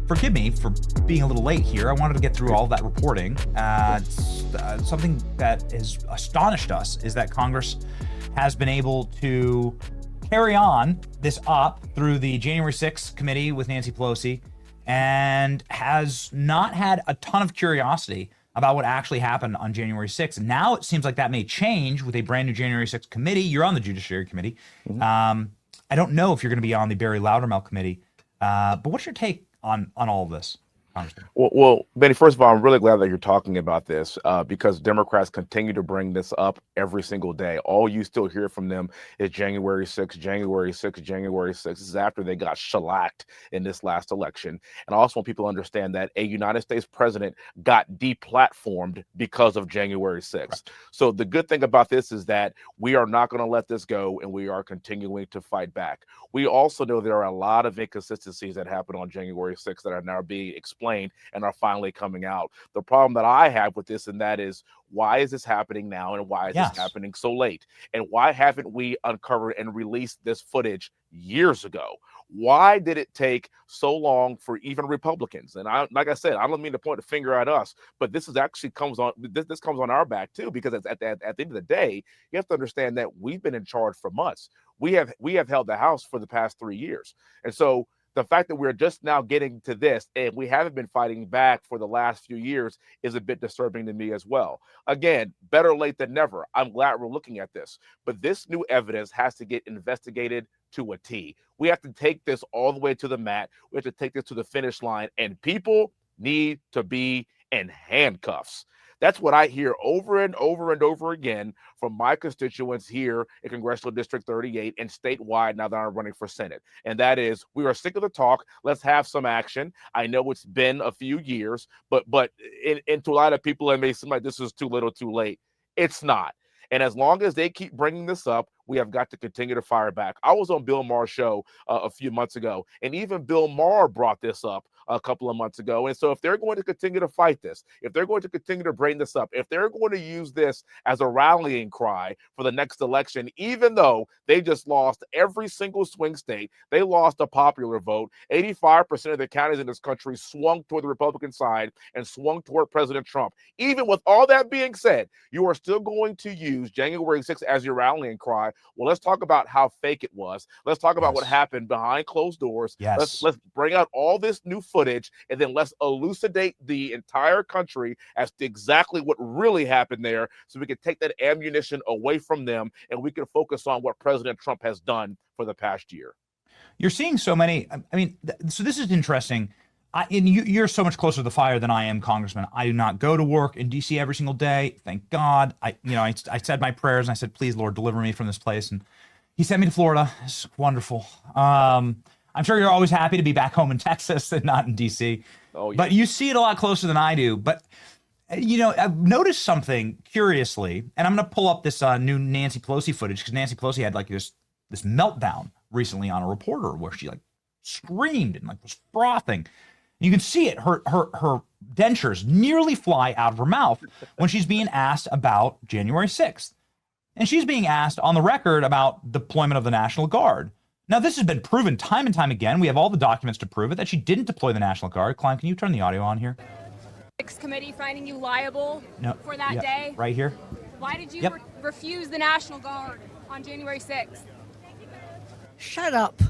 Forgive me for being a little late here. I wanted to get through all of that reporting. Something that has astonished us is that Congress has been able to carry on this up through the January 6th committee with Nancy Pelosi and has not had a ton of curiosity about what actually happened on January 6th. Now it seems like that may change with a brand new January 6th committee. You're on the Judiciary Committee. I don't know if you're going to be on the Barry Loudermilk Committee, but what's your take on all of this, Congressman? Well, Benny, first of all, I'm really glad that you're talking about this because Democrats continue to bring this up every single day. All you still hear from them is January 6th, January 6th, January 6th. This is after they got shellacked in this last election. And I also want people to understand that a United States president got deplatformed because of January 6th. Right. So the good thing about this is that we are not going to let this go, and we are continuing to fight back. We also know there are a lot of inconsistencies that happened on January 6th that are now being explained and are finally coming out. The problem that I have with this, and that is, why is this happening now, and why is this happening so late? And why haven't we uncovered and released this footage years ago? Why did it take so long for even Republicans? And like I said, I don't mean to point the finger at us, but this is actually comes on our back too, because at the end of the day, you have to understand that we've been in charge for months. We have held the House for the past 3 years, and so the fact that we're just now getting to this and we haven't been fighting back for the last few years is a bit disturbing to me as well. Again, better late than never. I'm glad we're looking at this, but this new evidence has to get investigated to a T. We have to take this all the way to the mat. We have to take this to the finish line, and people need to be in handcuffs. That's what I hear over and over and over again from my constituents here in Congressional District 38 and statewide now that I'm running for Senate. And that is, we are sick of the talk. Let's have some action. I know it's been a few years, but to a lot of people, it may seem like this is too little too late. It's not. And as long as they keep bringing this up, we have got to continue to fire back. I was on Bill Maher's show a few months ago, and even Bill Maher brought this up a couple of months ago. And so if they're going to continue to fight this, if they're going to continue to bring this up, if they're going to use this as a rallying cry for the next election, even though they just lost every single swing state, they lost a popular vote, 85% of the counties in this country swung toward the Republican side and swung toward President Trump. Even with all that being said, you are still going to use January 6th as your rallying cry. Well, let's talk about how fake it was. Let's talk about what happened behind closed doors. Let's bring out all this new footage, and then let's elucidate the entire country as to exactly what really happened there, so we can take that ammunition away from them and we can focus on what President Trump has done for the past year. You're seeing so many. I mean, so this is interesting. And you're so much closer to the fire than I am, Congressman. I do not go to work in D.C. every single day. Thank God. I said my prayers and I said, please, Lord, deliver me from this place. And he sent me to Florida. It's wonderful. I'm sure you're always happy to be back home in Texas and not in D.C. Oh, yeah. But you see it a lot closer than I do. But, I've noticed something curiously, and I'm going to pull up this new Nancy Pelosi footage, because Nancy Pelosi had like this meltdown recently on a reporter where she like screamed and like was frothing. You can see it. Her dentures nearly fly out of her mouth when she's being asked about January 6th. And she's being asked on the record about deployment of the National Guard. Now, this has been proven time and time again. We have all the documents to prove it, that she didn't deploy the National Guard. Klein, can you turn the audio on here? Committee finding you liable for that day? Right here. Why did you refuse the National Guard on January 6th? Shut up.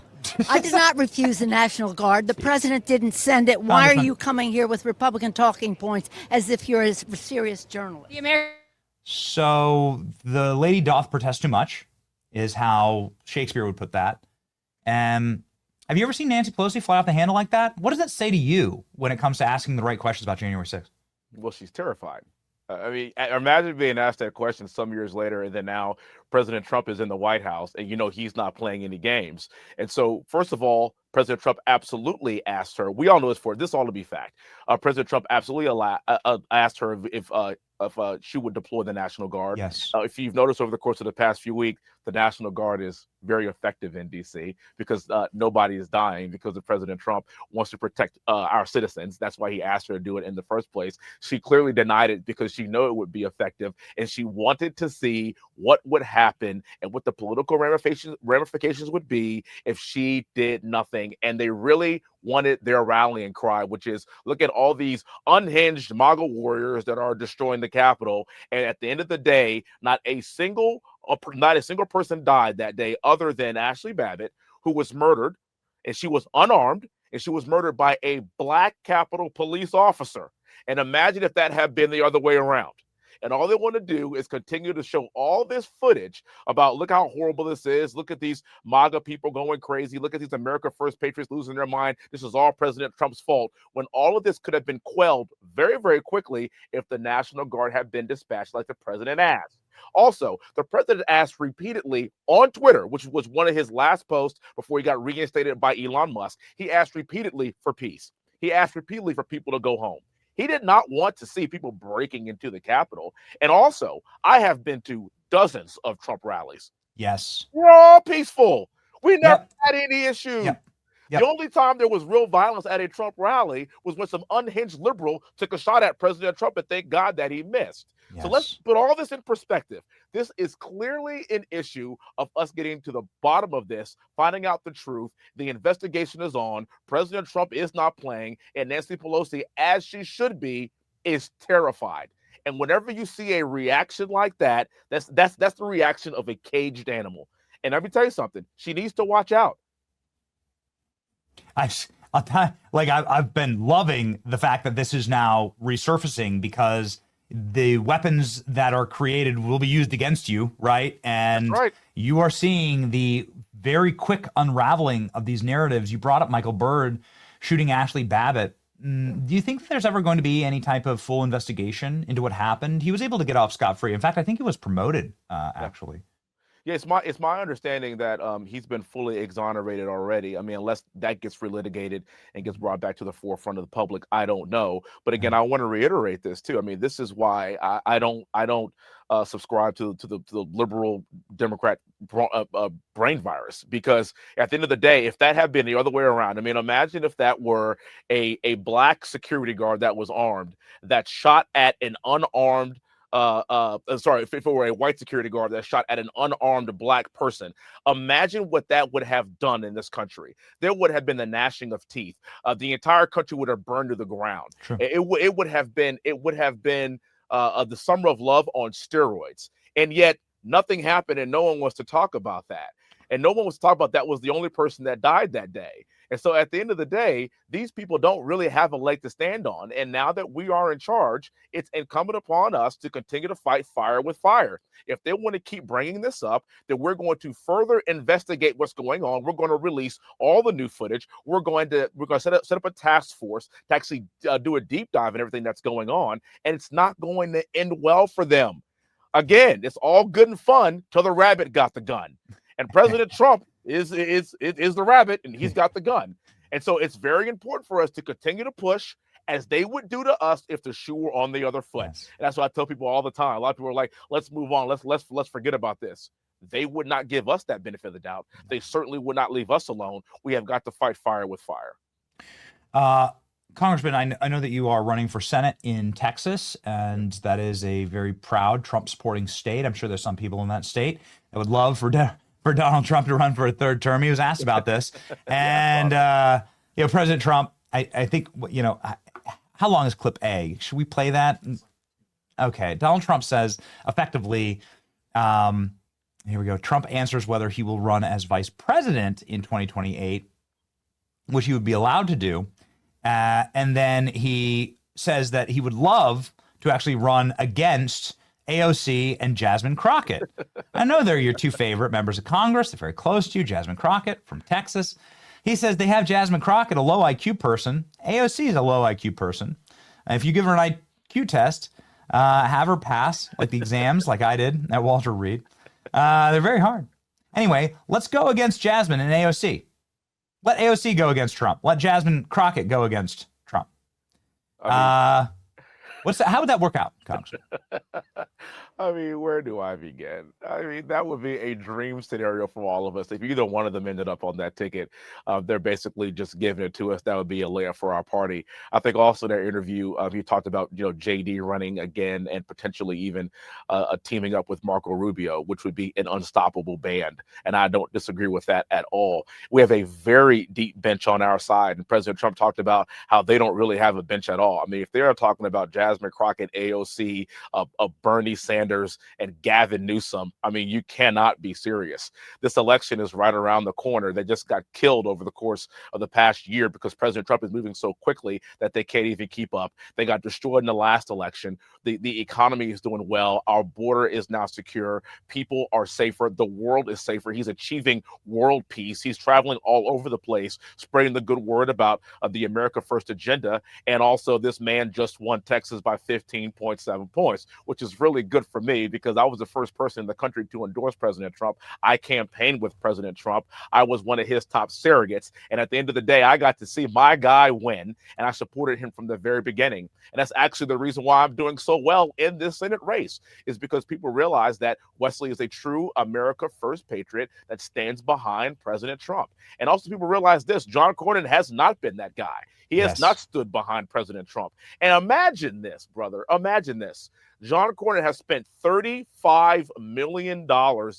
I did not refuse the National Guard. The president didn't send it. Why are you coming here with Republican talking points as if you're a serious journalist? So the lady doth protest too much is how Shakespeare would put that. Have you ever seen Nancy Pelosi fly off the handle like that? What does that say to you when it comes to asking the right questions about January 6th? Well, she's terrified. I mean, imagine being asked that question some years later, and then now President Trump is in the White House, and he's not playing any games. And so, first of all, President Trump absolutely asked her. We all know this ought to be fact. President Trump absolutely asked her if she would deploy the National Guard. Yes. If you've noticed over the course of the past few weeks, the National Guard is very effective in D.C. because nobody is dying because of President Trump wants to protect our citizens. That's why he asked her to do it in the first place. She clearly denied it because she knew it would be effective, and she wanted to see what would happen and what the political ramifications would be if she did nothing. And they really wanted their rallying cry, which is look at all these unhinged MAGA warriors that are destroying the Capitol. And at the end of the day, not a single person died that day other than Ashley Babbitt, who was murdered, and she was unarmed, and she was murdered by a black Capitol police officer. And imagine if that had been the other way around. And all they want to do is continue to show all this footage about look how horrible this is. Look at these MAGA people going crazy. Look at these America First patriots losing their mind. This is all President Trump's fault, when all of this could have been quelled very, very quickly if the National Guard had been dispatched like the president asked. Also, the president asked repeatedly on Twitter, which was one of his last posts before he got reinstated by Elon Musk. He asked repeatedly for peace. He asked repeatedly for people to go home. He did not want to see people breaking into the Capitol. And also, I have been to dozens of Trump rallies. Yes. We're all peaceful. We never had any issues. Yep. The only time there was real violence at a Trump rally was when some unhinged liberal took a shot at President Trump, and thank God that he missed. Yes. So let's put all this in perspective. This is clearly an issue of us getting to the bottom of this, finding out the truth. The investigation is on. President Trump is not playing, and Nancy Pelosi, as she should be, is terrified. And whenever you see a reaction like that, that's the reaction of a caged animal. And let me tell you something. She needs to watch out. I've been loving the fact that this is now resurfacing, because the weapons that are created will be used against you, right? And That's right. You are seeing the very quick unraveling of these narratives. You brought up Michael Byrd shooting Ashley Babbitt. Do you think there's ever going to be any type of full investigation into what happened? He was able to get off scot-free. In fact, I think he was promoted, actually. Yeah, it's my understanding that he's been fully exonerated already. I mean, unless that gets relitigated and gets brought back to the forefront of the public, I don't know. But again, I want to reiterate this too. I mean, this is why I don't subscribe to the liberal Democrat brain virus, because at the end of the day, if that had been the other way around, I mean, imagine if that were a black security guard that was armed that shot at an unarmed. If it were a white security guard that shot at an unarmed black person, imagine what that would have done in this country. There would have been the gnashing of teeth. The entire country would have burned to the ground. Sure. It would have been the summer of love on steroids. And yet nothing happened, and no one wants to talk about that. And no one was talking about that was the only person that died that day. And so at the end of the day, these people don't really have a leg to stand on. And now that we are in charge, it's incumbent upon us to continue to fight fire with fire. If they want to keep bringing this up, then we're going to further investigate what's going on. We're going to release all the new footage. We're going to set up a task force to actually do a deep dive in everything that's going on. And it's not going to end well for them. Again, it's all good and fun till the rabbit got the gun. And President Trump is the rabbit, and he's got the gun. And so it's very important for us to continue to push as they would do to us if the shoe were on the other foot. Yes. And that's what I tell people all the time. A lot of people are like, let's move on. Let's forget about this. They would not give us that benefit of the doubt. They certainly would not leave us alone. We have got to fight fire with fire. Congressman, I know that you are running for Senate in Texas, and that is a very proud Trump-supporting state. I'm sure there's some people in that state that would love for Donald Trump to run for a third term. He was asked about this. And, President Trump, I think, how long is clip A? Should we play that? Okay. Donald Trump says effectively, here we go. Trump answers whether he will run as vice president in 2028, which he would be allowed to do. And then he says that he would love to actually run against AOC and Jasmine Crockett. I know they're your two favorite members of Congress. They're very close to you. Jasmine Crockett from Texas. He says they have Jasmine Crockett, a low IQ person. AOC is a low IQ person. If you give her an IQ test, have her pass like the exams like I did at Walter Reed. They're very hard. Anyway, let's go against Jasmine and AOC. Let AOC go against Trump. Let Jasmine Crockett go against Trump. How would that work out, Congressman? I mean, where do I begin? I mean, that would be a dream scenario for all of us. If either one of them ended up on that ticket, they're basically just giving it to us. That would be a layup for our party. I think also their interview, he talked about JD running again and potentially even teaming up with Marco Rubio, which would be an unstoppable band. And I don't disagree with that at all. We have a very deep bench on our side, and President Trump talked about how they don't really have a bench at all. I mean, if they're talking about Jasmine Crockett, AOC, Bernie Sanders, and Gavin Newsom, I mean, you cannot be serious. This election is right around the corner. They just got killed over the course of the past year because President Trump is moving so quickly that they can't even keep up. They got destroyed in the last election. The economy is doing well. Our border is now secure. People are safer. The world is safer. He's achieving world peace. He's traveling all over the place, spreading the good word about the America First agenda. And also, this man just won Texas by 15.7 points, which is really good for me because I was the first person in the country to endorse President Trump. I campaigned with President Trump. I was one of his top surrogates. And at the end of the day, I got to see my guy win, and I supported him from the very beginning. And that's actually the reason why I'm doing so well in this Senate race, is because people realize that Wesley is a true America First patriot that stands behind President Trump. And also people realize this: John Cornyn has not been that guy. He has not stood behind President Trump. And imagine this, brother. Imagine this. John Cornyn has spent $35 million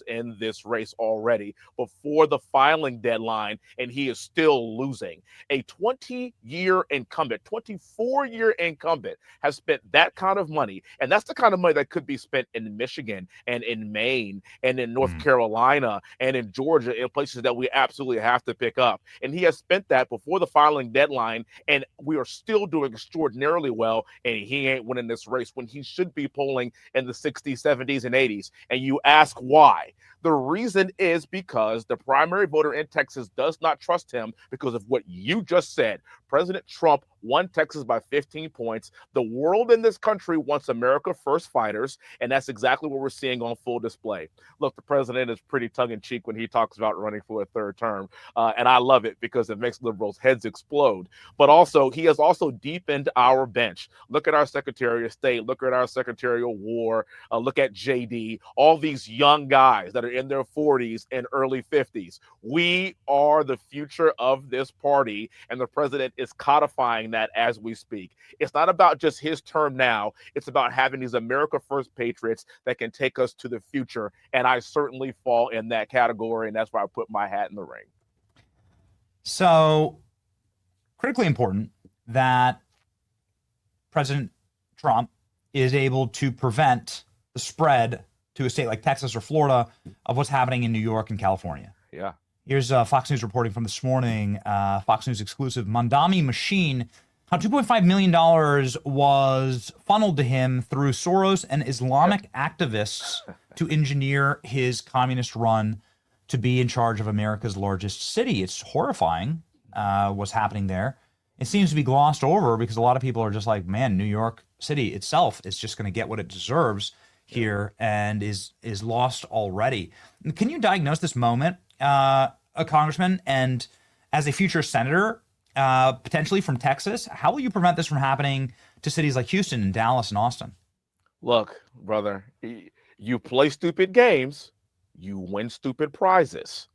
in this race already before the filing deadline, and he is still losing. A 20-year incumbent, 24-year incumbent has spent that kind of money, and that's the kind of money that could be spent in Michigan and in Maine and in North Carolina and in Georgia, in places that we absolutely have to pick up. And he has spent that before the filing deadline, and we are still doing extraordinarily well, and he ain't winning this race when he should be polling in the 60s, 70s, and 80s. And you ask why. The reason is because the primary voter in Texas does not trust him because of what you just said. President Trump won Texas by 15 points. The world in this country wants America First fighters, and that's exactly what we're seeing on full display. Look, the president is pretty tongue-in-cheek when he talks about running for a third term, and I love it because it makes liberals' heads explode. But also, he has also deepened our bench. Look at our Secretary of State. Look at our Secretary of War. Look at JD. All these young guys that are in their 40s and early 50s. We are the future of this party, and the president is codifying that as we speak. It's not about just his term now. It's about having these America First patriots that can take us to the future, and I certainly fall in that category, and that's why I put my hat in the ring. So, critically important that President Trump is able to prevent the spread to a state like Texas or Florida of what's happening in New York and California. Yeah. Here's Fox News reporting from this morning, Fox News exclusive. Mandami Machine, how $2.5 million was funneled to him through Soros and Islamic activists to engineer his communist run to be in charge of America's largest city. It's horrifying what's happening there. It seems to be glossed over because a lot of people are just like, man, New York City itself is just going to get what it deserves here and is lost already. Can you diagnose this moment, a congressman, and as a future senator, potentially from Texas, how will you prevent this from happening to cities like Houston and Dallas and Austin? Look, brother, you play stupid games, you win stupid prizes.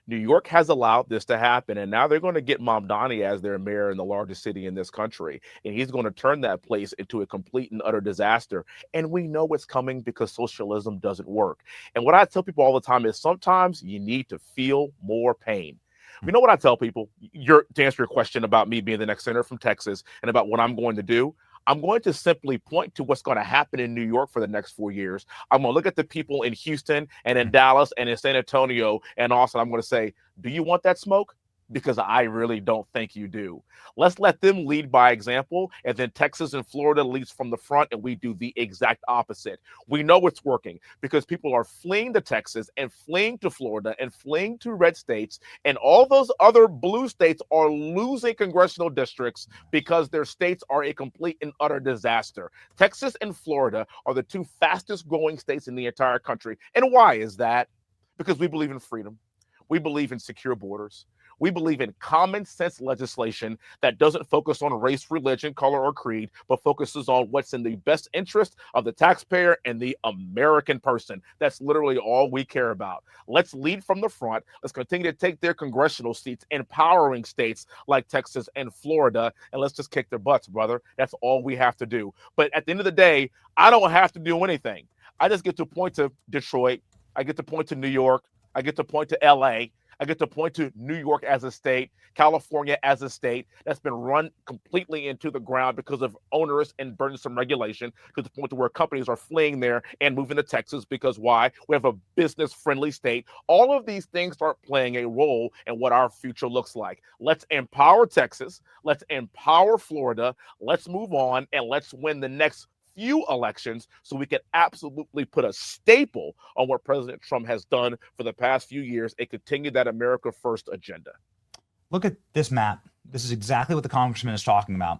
New York has allowed this to happen, and now they're going to get Mamdani as their mayor in the largest city in this country, and he's going to turn that place into a complete and utter disaster. And we know it's coming because socialism doesn't work. And what I tell people all the time is sometimes you need to feel more pain. You know what I tell people? To answer your question about me being the next senator from Texas and about what I'm going to do, I'm going to simply point to what's going to happen in New York for the next 4 years. I'm going to look at the people in Houston and in Dallas and in San Antonio and Austin. I'm going to say, do you want that smoke? Because I really don't think you do. Let's let them lead by example, and then Texas and Florida leads from the front, and we do the exact opposite. We know it's working because people are fleeing to Texas and fleeing to Florida and fleeing to red states, and all those other blue states are losing congressional districts because their states are a complete and utter disaster. Texas and Florida are the two fastest growing states in the entire country. And why is that? Because we believe in freedom. We believe in secure borders. We believe in common sense legislation that doesn't focus on race, religion, color, or creed, but focuses on what's in the best interest of the taxpayer and the American person. That's literally all we care about. Let's lead from the front. Let's continue to take their congressional seats, empowering states like Texas and Florida, and let's just kick their butts, brother. That's all we have to do. But at the end of the day, I don't have to do anything. I just get to point to Detroit. I get to point to New York. I get to point to LA. I get to point to New York as a state, California as a state that's been run completely into the ground because of onerous and burdensome regulation, to the point to where companies are fleeing there and moving to Texas because why? We have a business-friendly state. All of these things start playing a role in what our future looks like. Let's empower Texas. Let's empower Florida. Let's move on, and let's win the next few elections so we can absolutely put a staple on what President Trump has done for the past few years and continue that America First agenda. Look at this map. This is exactly what the congressman is talking about.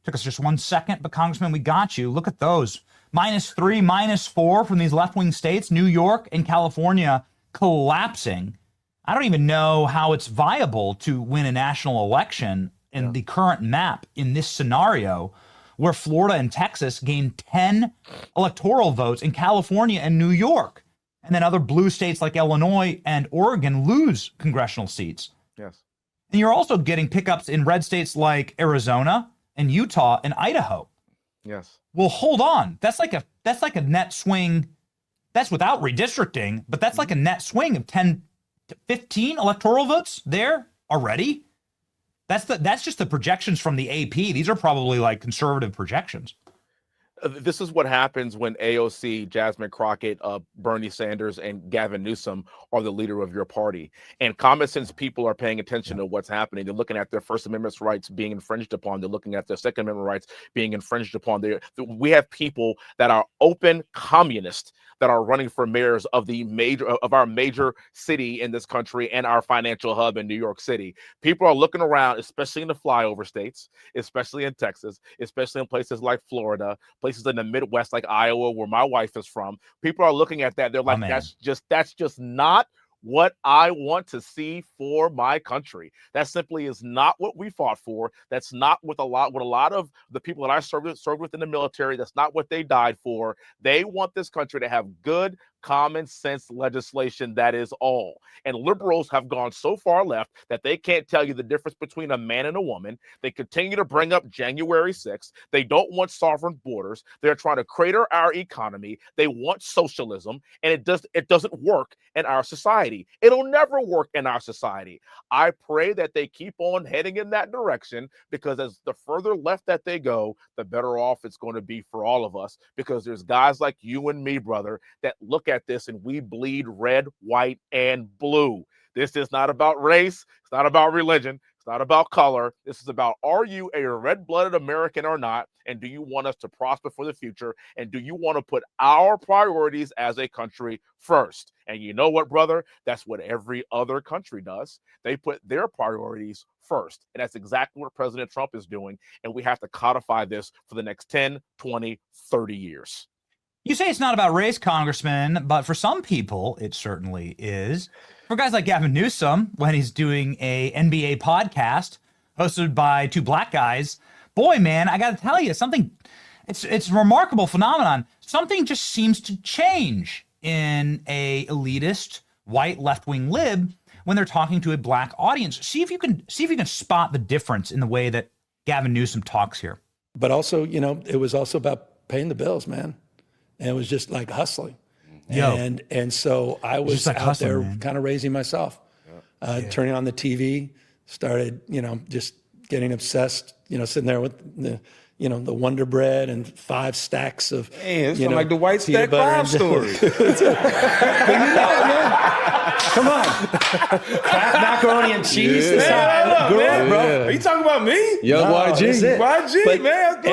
Took us just 1 second, but Congressman, we got you. Look at those. -3, -4 from these left-wing states, New York and California collapsing. I don't even know how it's viable to win a national election in the current map in this scenario, where Florida and Texas gain 10 electoral votes, and California and New York, and then other blue states like Illinois and Oregon lose congressional seats. Yes. And you're also getting pickups in red states like Arizona and Utah and Idaho. Yes. Well, hold on. That's like a net swing. That's without redistricting, but that's like a net swing of 10 to 15 electoral votes there already. That's just the projections from the AP. These are probably like conservative projections. This is what happens when AOC, Jasmine Crockett, Bernie Sanders, and Gavin Newsom are the leader of your party. And common sense people are paying attention to what's happening. They're looking at their First Amendment rights being infringed upon. They're looking at their Second Amendment rights being infringed upon. We have people that are open communists that are running for mayors of our major city in this country and our financial hub in New York City. People are looking around, especially in the flyover states, especially in Texas, especially in places like Florida, places in the Midwest like Iowa, where my wife is from. People are looking at that. They're like, that's just not what I want to see for my country. That simply is not what we fought for. That's not what a lot of the people that I served with in the military. That's not what they died for. They want this country to have good, common sense legislation. That is all. And liberals have gone so far left that they can't tell you the difference between a man and a woman. They continue to bring up January 6th. They don't want sovereign borders. They're trying to crater our economy. They want socialism, and it doesn't work in our society. It'll never work in our society. I pray that they keep on heading in that direction, because as the further left that they go, the better off it's going to be for all of us, because there's guys like you and me, brother, that look at this and we bleed red, white, and blue. This is not about race. It's not about religion. It's not about color. This is about, are you a red-blooded American or not? And do you want us to prosper for the future? And do you want to put our priorities as a country first? And you know what, brother? That's what every other country does. They put their priorities first. And that's exactly what President Trump is doing. And we have to codify this for the next 10, 20, 30 years. You say it's not about race, Congressman, but for some people, it certainly is. For guys like Gavin Newsom, when he's doing a NBA podcast hosted by two black guys, boy, man, I got to tell you something. It's a remarkable phenomenon. Something just seems to change in a elitist white left-wing lib when they're talking to a black audience. See if you can spot the difference in the way that Gavin Newsom talks here. But also, it was also about paying the bills, man. And it was just like hustling. And so I was like out there kind of raising myself, turning on the TV, started, just getting obsessed, sitting there with the Wonder Bread and 5 stacks of, it's like the White Stack 5 story. Come on. Kraft macaroni and cheese. Bro. Are you talking about me? Yo, YG. YG, but man.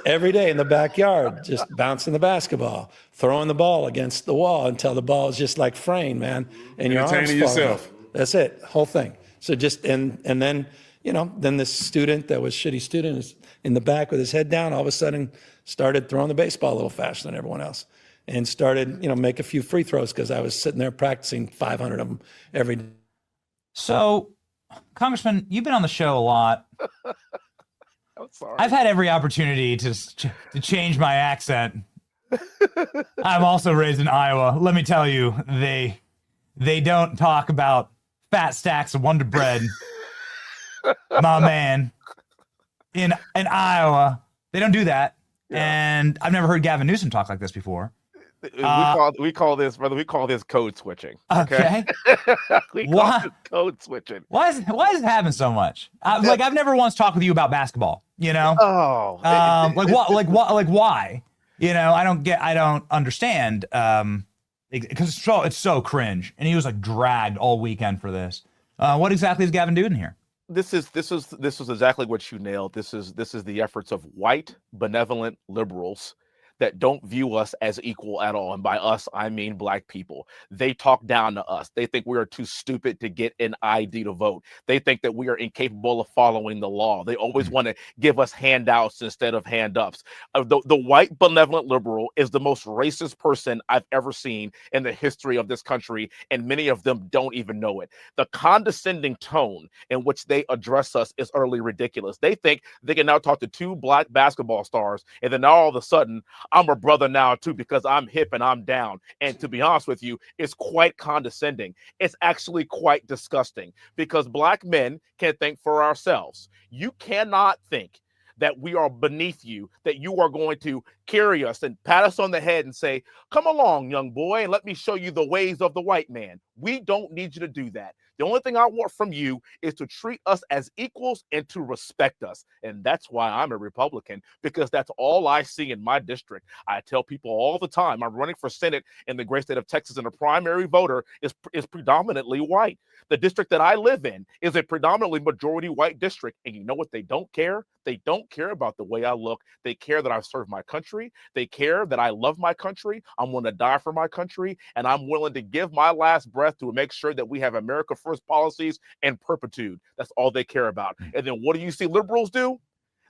Every day in the backyard, just bouncing the basketball, throwing the ball against the wall until the ball is just like fraying, man. And your arms fall yourself. off. That's it, whole thing. So just, and then, then this student that was shitty student is in the back with his head down, all of a sudden started throwing the baseball a little faster than everyone else. And started, make a few free throws because I was sitting there practicing 500 of them every day. So Congressman, you've been on the show a lot. I'm sorry. I've had every opportunity to change my accent. I'm also raised in Iowa. Let me tell you, they don't talk about fat stacks of Wonder Bread, my man. In Iowa, they don't do that. Yeah. And I've never heard Gavin Newsom talk like this before. We call this, brother. We call this code switching. Okay. We call this code switching. Why is it happening so much? Like I've never once talked with you about basketball. You know. Oh. Like why? You know, I don't understand. Because it's so cringe, and he was like dragged all weekend for this. What exactly is Gavin doing here? This is exactly what you nailed. This is the efforts of white benevolent liberals that don't view us as equal at all. And by us, I mean black people. They talk down to us. They think we are too stupid to get an ID to vote. They think that we are incapable of following the law. They always want to give us handouts instead of hand-ups. The white benevolent liberal is the most racist person I've ever seen in the history of this country, and many of them don't even know it. The condescending tone in which they address us is utterly ridiculous. They think they can now talk to two black basketball stars, and then all of a sudden, I'm a brother now too because I'm hip and I'm down. And to be honest with you, it's quite condescending. It's actually quite disgusting because black men can think for ourselves. You cannot think that we are beneath you, that you are going to carry us and pat us on the head and say, come along, young boy, and let me show you the ways of the white man. We don't need you to do that. The only thing I want from you is to treat us as equals and to respect us. And that's why I'm a Republican, because that's all I see in my district. I tell people all the time, I'm running for Senate in the great state of Texas, and the primary voter is predominantly white. The district that I live in is a predominantly majority white district. And you know what they don't care? They don't care about the way I look. They care that I serve my country. They care that I love my country. I'm willing to die for my country. And I'm willing to give my last breath to make sure that we have America First policies in perpetuity. That's all they care about. And then what do you see liberals do?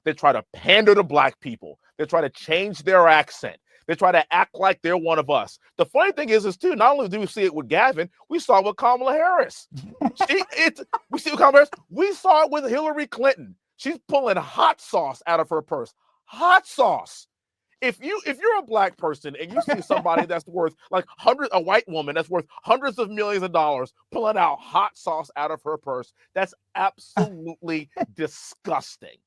They try to pander to black people. They try to change their accent. They try to act like they're one of us. The funny thing is too, not only do we see it with Gavin, we saw it with Kamala Harris. We saw it with Hillary Clinton. She's pulling hot sauce out of her purse. Hot sauce. If you're a black person and you see somebody that's worth a white woman that's worth hundreds of millions of dollars pulling out hot sauce out of her purse, that's absolutely disgusting.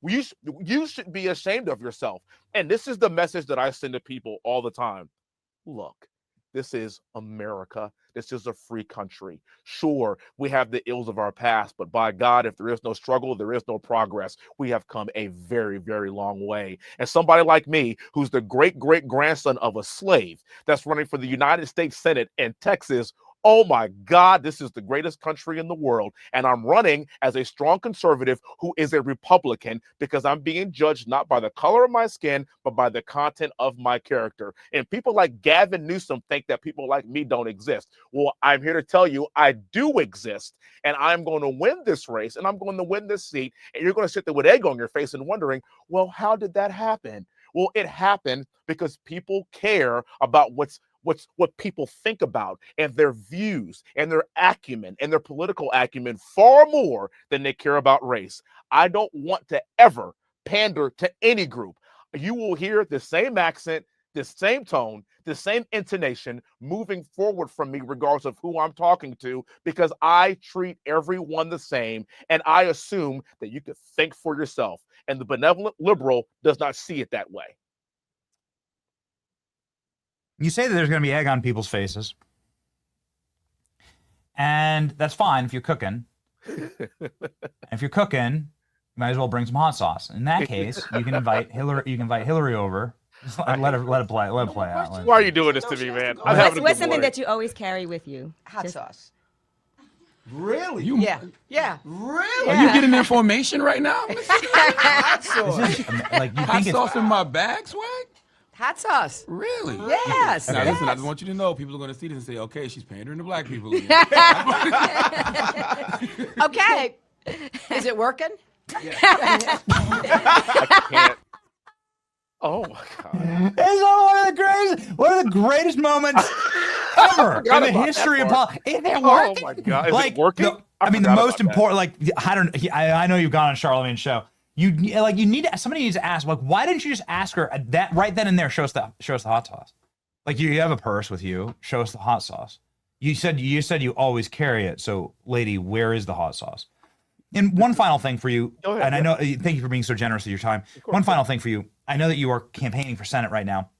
You should be ashamed of yourself. And this is the message that I send to people all the time. Look, this is America. This is a free country. Sure, we have the ills of our past, but by God, if there is no struggle, there is no progress. We have come a very, very long way. And somebody like me, who's the great-great-grandson of a slave that's running for the United States Senate in Texas, oh my God, this is the greatest country in the world. And I'm running as a strong conservative who is a Republican because I'm being judged not by the color of my skin, but by the content of my character. And people like Gavin Newsom think that people like me don't exist. Well, I'm here to tell you I do exist, and I'm going to win this race, and I'm going to win this seat. And you're going to sit there with egg on your face and wondering, well, how did that happen? Well, it happened because people care about what people think about and their views and their acumen and their political acumen far more than they care about race. I don't want to ever pander to any group. You will hear the same accent, the same tone, the same intonation moving forward from me regardless of who I'm talking to, because I treat everyone the same and I assume that you could think for yourself. And the benevolent liberal does not see it that way. You say that there's going to be egg on people's faces, and that's fine if you're cooking. If you're cooking, you might as well bring some hot sauce. In that case, you can invite Hillary. You can invite Hillary over. Just let it play out. Why are you doing this to me, man? I'm having a good What's something morning. that you always carry with you? Hot sauce. Really? Yeah. Really? Yeah. Are you getting information right now? Hot sauce. Like you Hot think it's sauce in my bag, swag? Hot sauce. Really? Yes. Now, yes. listen, I just want you to know people are going to see this and say, okay, she's pandering to black people again. Okay. Is it working? I can't. Oh my God. It's one of the greatest moments ever in forgot the about history that of part. politics. Is it Oh working? my God. Is like, it working? I mean, the forgot most about that. important, like, I know you've gone on Charlemagne's show. You need to, somebody needs to ask, like, why didn't you just ask her that right then and there? Show us the hot sauce. Like, you have a purse with you. Show us the hot sauce. You said you always carry it. So, lady, where is the hot sauce? And one final thing for you, Go ahead, and I yeah. know, thank you for being so generous with your time. One final thing for you. I know that you are campaigning for Senate right now,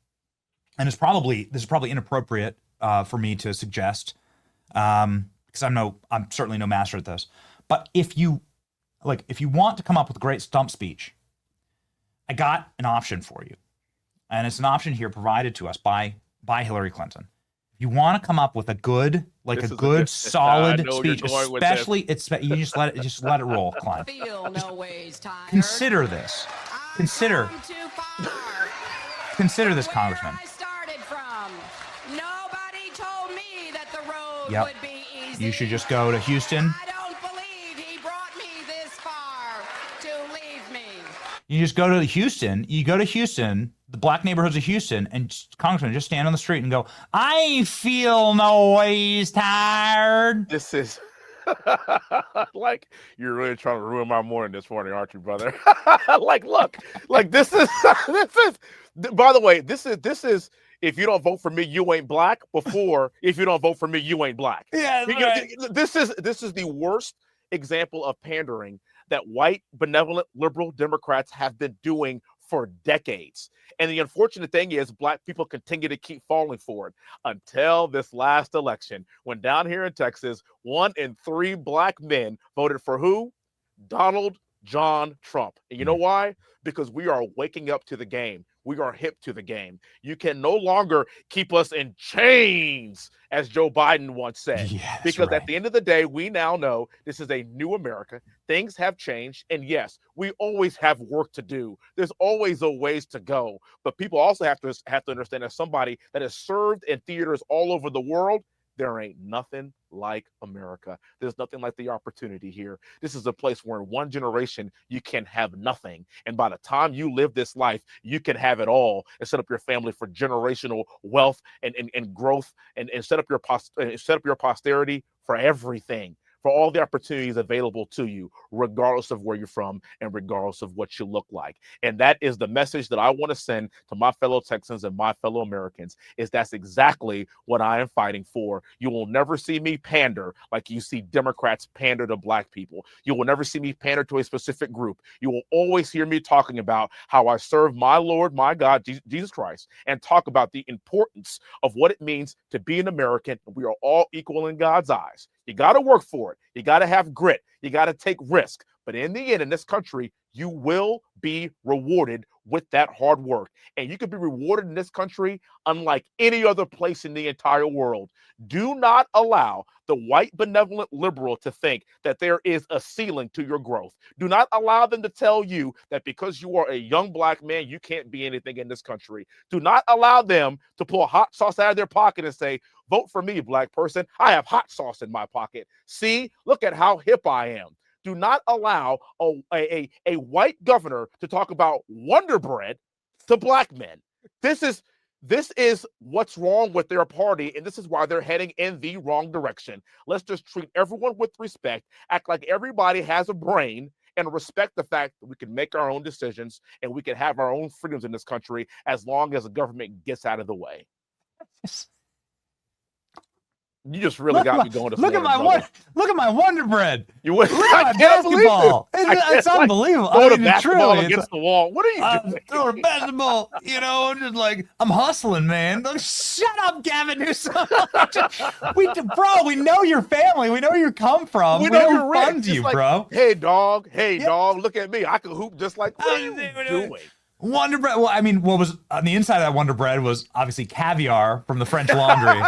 and this is probably inappropriate for me to suggest, because I'm certainly no master at this. But if you want to come up with a great stump speech, I got an option for you, and it's an option here provided to us by Hillary Clinton. If you want to come up with a good, solid speech, especially you just let it roll, Klein. Feel no ways tired. Consider this. Consider this, Congressman. I started from. Nobody told me that the road Yep. would be easy. You should just go to Houston. I don't believe he brought me this far to leave me. You just go to Houston. You go to Houston, the black neighborhoods of Houston, and Congressman, just stand on the street and go, I feel no ways tired. This is like, you're really trying to ruin my morning this morning, aren't you, brother? Like, look, like this is by the way, this is if you don't vote for me, you ain't black. Before, if you don't vote for me, you ain't black. Yeah, right. This is the worst example of pandering that white, benevolent, liberal Democrats have been doing for decades. And the unfortunate thing is black people continue to keep falling for it until this last election, when down here in Texas, 1 in 3 black men voted for who? Donald John Trump. And you know why? Because we are waking up to the game. We are hip to the game. You can no longer keep us in chains, as Joe Biden once said. Yeah, because right. at the end of the day, we now know this is a new America. Things have changed. And yes, we always have work to do. There's always a ways to go. But people also have to understand, as somebody that has served in theaters all over the world, there ain't nothing like America. There's nothing like the opportunity here. This is a place where in one generation, you can have nothing. And by the time you live this life, you can have it all and set up your family for generational wealth and growth and set up your posterity for everything, for all the opportunities available to you, regardless of where you're from and regardless of what you look like. And that is the message that I want to send to my fellow Texans and my fellow Americans, is that's exactly what I am fighting for. You will never see me pander like you see Democrats pander to black people. You will never see me pander to a specific group. You will always hear me talking about how I serve my Lord, my God, Jesus Christ, and talk about the importance of what it means to be an American. We are all equal in God's eyes. You got to work for it. You got to have grit. You got to take risk. But in the end, in this country, you will be rewarded with that hard work. And you can be rewarded in this country unlike any other place in the entire world. Do not allow the white benevolent liberal to think that there is a ceiling to your growth. Do not allow them to tell you that because you are a young black man, you can't be anything in this country. Do not allow them to pull hot sauce out of their pocket and say, vote for me, black person. I have hot sauce in my pocket. See, look at how hip I am. Do not allow a white governor to talk about Wonder Bread to black men. This is what's wrong with their party, and this is why they're heading in the wrong direction. Let's just treat everyone with respect, act like everybody has a brain, and respect the fact that we can make our own decisions and we can have our own freedoms in this country as long as the government gets out of the way. You just really got me going. Look at my Wonder Bread. Look at my basketball. It's unbelievable. Throw the mean, basketball truly, against the wall. What are you doing? Throwing basketball. I'm just like, I'm hustling, man. Shut up, Gavin Newsom. We know your family. We know where you come from. We know who funds you, like, bro. Hey, dog, look at me. I can hoop just like, what are you doing? Wonder Bread. Well, I mean, what was on the inside of that Wonder Bread was obviously caviar from the French Laundry.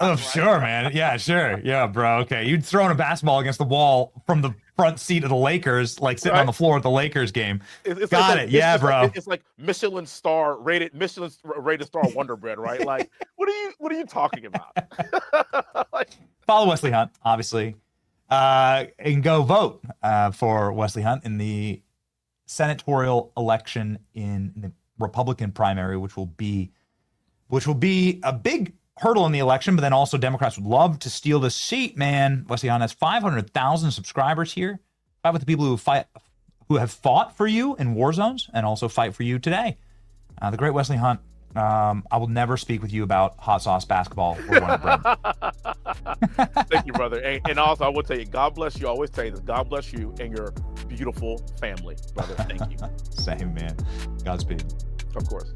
Oh, sure, man. Yeah, sure. Yeah, bro. Okay. You'd thrown a basketball against the wall from the front seat of the Lakers, like sitting on the floor at the Lakers game. Got it. Yeah, bro. It's like Michelin star rated star Wonder Bread, right? Like, what are you talking about? Follow Wesley Hunt, obviously. And go vote for Wesley Hunt in the senatorial election in the Republican primary, which will be a big hurdle in the election, but then also Democrats would love to steal the seat, man. Wesley Hunt has 500,000 subscribers here. Fight with the people who have fought for you in war zones and also fight for you today. The great Wesley Hunt. I will never speak with you about hot sauce basketball or one bread. Thank you, brother. And also, I will tell you, God bless you. I always tell you this. God bless you and your beautiful family, brother. Thank you. Same, man. Godspeed. Of course.